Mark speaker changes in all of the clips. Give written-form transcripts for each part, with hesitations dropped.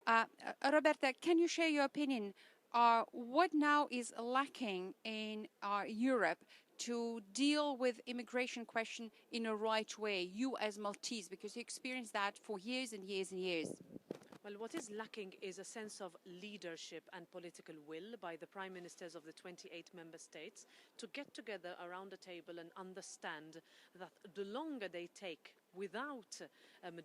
Speaker 1: Roberta, can you share your opinion? What now is lacking in Europe to deal with immigration question in a right way? You as Maltese, because you experienced that for years and years and years.
Speaker 2: Well, what is lacking is a sense of leadership and political will by the prime ministers of the 28 member states to get together around a table and understand that the longer they take without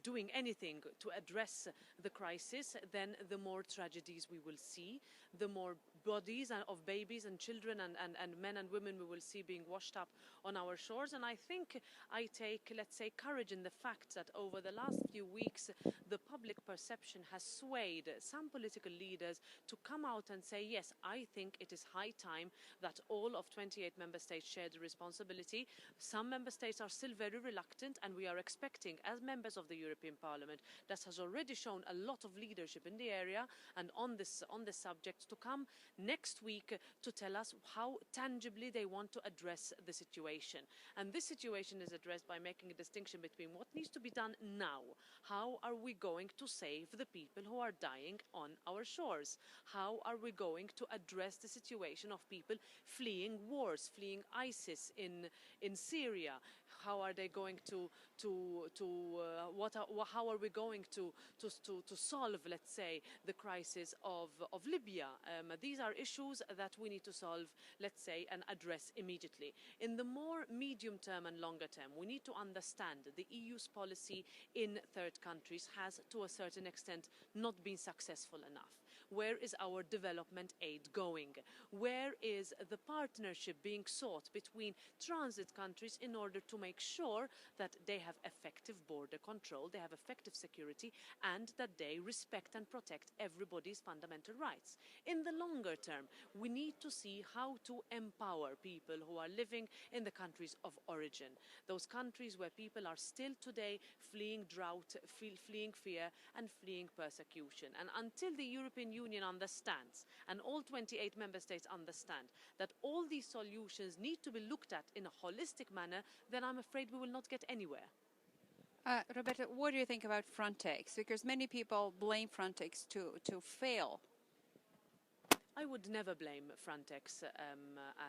Speaker 2: doing anything to address the crisis, then the more tragedies we will see, the more bodies of babies and children and men and women we will see being washed up on our shores. And I think I take, let's say, courage in the fact that over the last few weeks, the public perception has swayed some political leaders to come out and say, yes, I think it is high time that all of 28 member states share the responsibility. Some member states are still very reluctant, and we are expecting, as members of the European Parliament, that has already shown a lot of leadership in the area and on this subject, to come next week to tell us how tangibly they want to address the situation. And this situation is addressed by making a distinction between what needs to be done now. How are we going to save the people who are dying on our shores? How are we going to address the situation of people fleeing wars, fleeing ISIS in Syria? How are they going how are we going to solve, let's say, the crisis of Libya? These are issues that we need to solve, let's say, and address immediately. In the more medium term and longer term, we need to understand the EU's policy in third countries has, to a certain extent, not been successful enough. Where is our development aid going? Where is the partnership being sought between transit countries in order to make sure that they have effective border control, they have effective security, and that they respect and protect everybody's fundamental rights? In the longer term, we need to see how to empower people who are living in the countries of origin, those countries where people are still today fleeing drought, fleeing fear, and fleeing persecution. And until the European Union understands, and all 28 member states understand, that all these solutions need to be looked at in a holistic manner, then I'm afraid we will not get anywhere.
Speaker 1: Roberta, what do you think about Frontex? Because many people blame Frontex to fail.
Speaker 2: I would never blame Frontex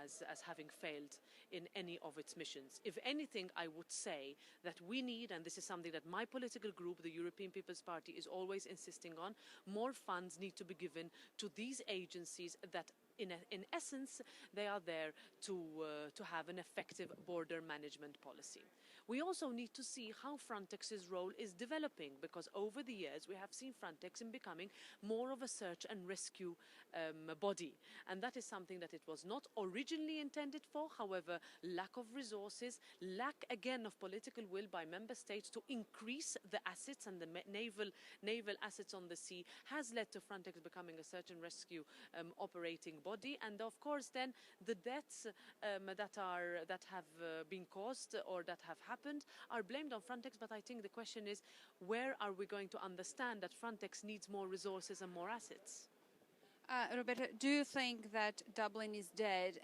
Speaker 2: as having failed in any of its missions. If anything, I would say that we need, and this is something that my political group, the European People's Party, is always insisting on, more funds need to be given to these agencies that in essence, they are there to have an effective border management policy. We also need to see how Frontex's role is developing, because over the years we have seen Frontex in becoming more of a search and rescue body. And that is something that it was not originally intended for. However, lack of resources, lack again of political will by member states to increase the assets and the naval assets on the sea has led to Frontex becoming a search and rescue operating body. And of course then the deaths that have been caused or that have happened are blamed on Frontex. But I think the question is, where are we going to understand that Frontex needs more resources and more assets?
Speaker 1: Roberta, do you think that Dublin is dead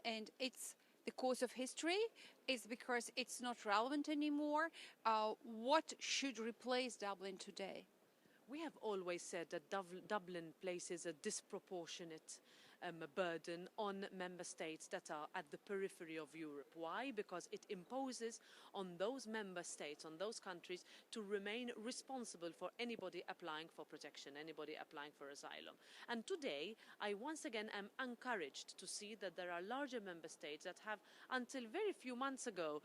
Speaker 1: and it's the course of history? Is because it's not relevant anymore? What should replace Dublin today?
Speaker 2: We have always said that Dublin places a disproportionate burden on member states that are at the periphery of Europe. Why? Because it imposes on those member states, on those countries, to remain responsible for anybody applying for protection, anybody applying for asylum. And today, I once again am encouraged to see that there are larger member states that have, until very few months ago,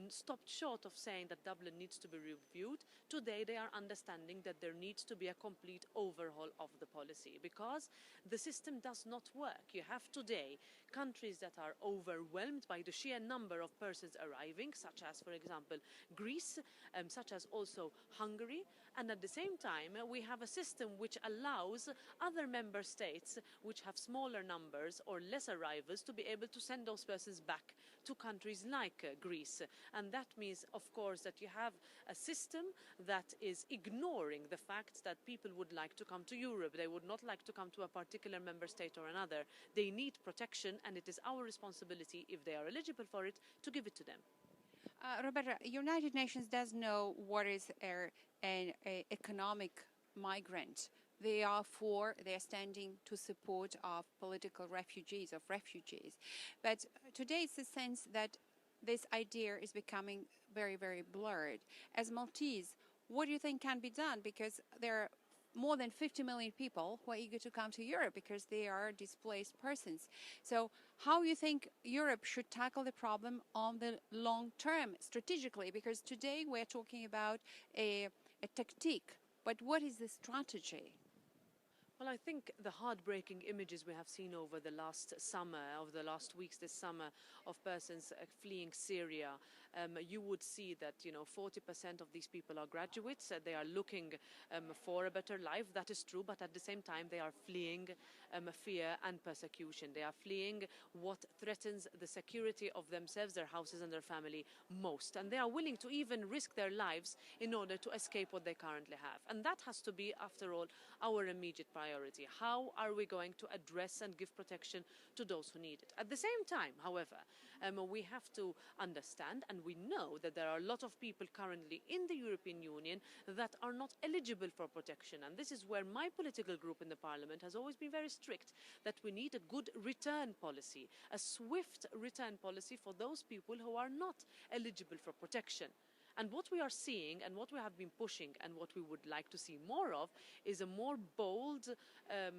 Speaker 2: stopped short of saying that Dublin needs to be reviewed. Today, they are understanding that there needs to be a complete overhaul of the policy, because the system does not work. You have today countries that are overwhelmed by the sheer number of persons arriving, such as, for example, Greece, such as also Hungary. And at the same time, we have a system which allows other member states which have smaller numbers or less arrivals to be able to send those persons back to countries like Greece. And that means, of course, that you have a system that is ignoring the fact that people would like to come to Europe. They would not like to come to a particular member state or another. They need protection, and it is our responsibility, if they are eligible for it, to give it to them.
Speaker 1: Roberta, United Nations does know what is an economic migrant. they are standing to support of political refugees, of refugees. But today it's the sense that this idea is becoming very, very blurred. As Maltese, what do you think can be done? Because there are more than 50 million people who are eager to come to Europe because they are displaced persons. So how do you think Europe should tackle the problem on the long term, strategically? Because today we're talking about a tactique, but what is the strategy?
Speaker 2: Well, I think the heartbreaking images we have seen over the last summer, over the last weeks this summer, of persons fleeing Syria, you would see that, 40% of these people are graduates. They are looking for a better life. That is true. But at the same time, they are fleeing fear and persecution. They are fleeing what threatens the security of themselves, their houses and their family most. And they are willing to even risk their lives in order to escape what they currently have. And that has to be, after all, our immediate priority. How are we going to address and give protection to those who need it? At the same time, however, we have to understand, and we know that there are a lot of people currently in the European Union that are not eligible for protection. And this is where my political group in the Parliament has always been very strict, that we need a good return policy, a swift return policy for those people who are not eligible for protection. And what we are seeing and what we have been pushing and what we would like to see more of is a more bold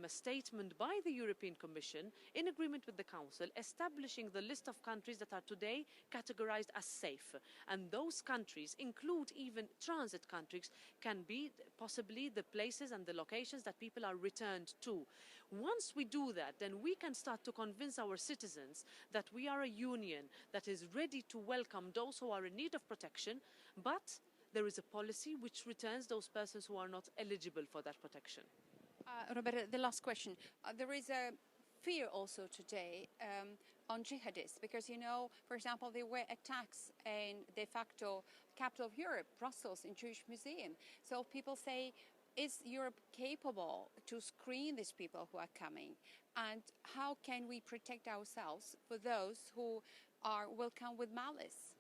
Speaker 2: statement by the European Commission in agreement with the Council, establishing the list of countries that are today categorized as safe. And those countries include even transit countries, can be possibly the places and the locations that people are returned to. Once we do that, then we can start to convince our citizens that we are a union that is ready to welcome those who are in need of protection, but there is a policy which returns those persons who are not eligible for that protection.
Speaker 1: Roberta, the last question. There is a fear also today on jihadists because, for example, there were attacks in de facto capital of Europe, Brussels, in Jewish Museum. So people say, is Europe capable to screen these people who are coming? And how can we protect ourselves for those who will come with malice?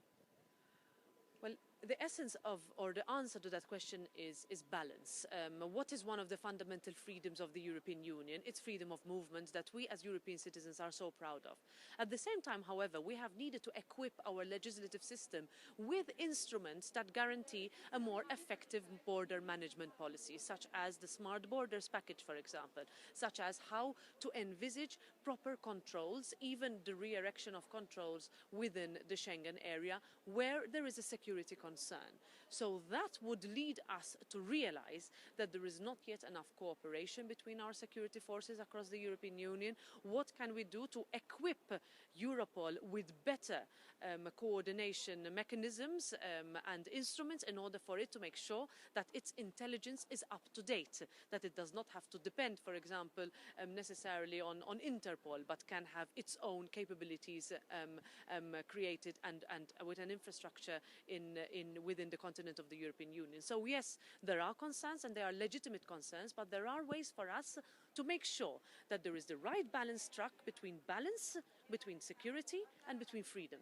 Speaker 2: Well, the essence of, or the answer to that question is balance. What is one of the fundamental freedoms of the European Union? It's freedom of movement that we as European citizens are so proud of. At the same time, however, we have needed to equip our legislative system with instruments that guarantee a more effective border management policy, such as the Smart Borders package, for example, such as how to envisage proper controls, even the re-erection of controls within the Schengen area, where there is a security concern. So that would lead us to realize that there is not yet enough cooperation between our security forces across the European Union. What can we do to equip Europol with better coordination mechanisms and instruments in order for it to make sure that its intelligence is up to date, that it does not have to depend, for example, necessarily on Interpol, but can have its own capabilities created and with an infrastructure within the continent of the European Union. So yes, there are concerns and there are legitimate concerns, but there are ways for us to make sure that there is the right balance struck between security and between freedom.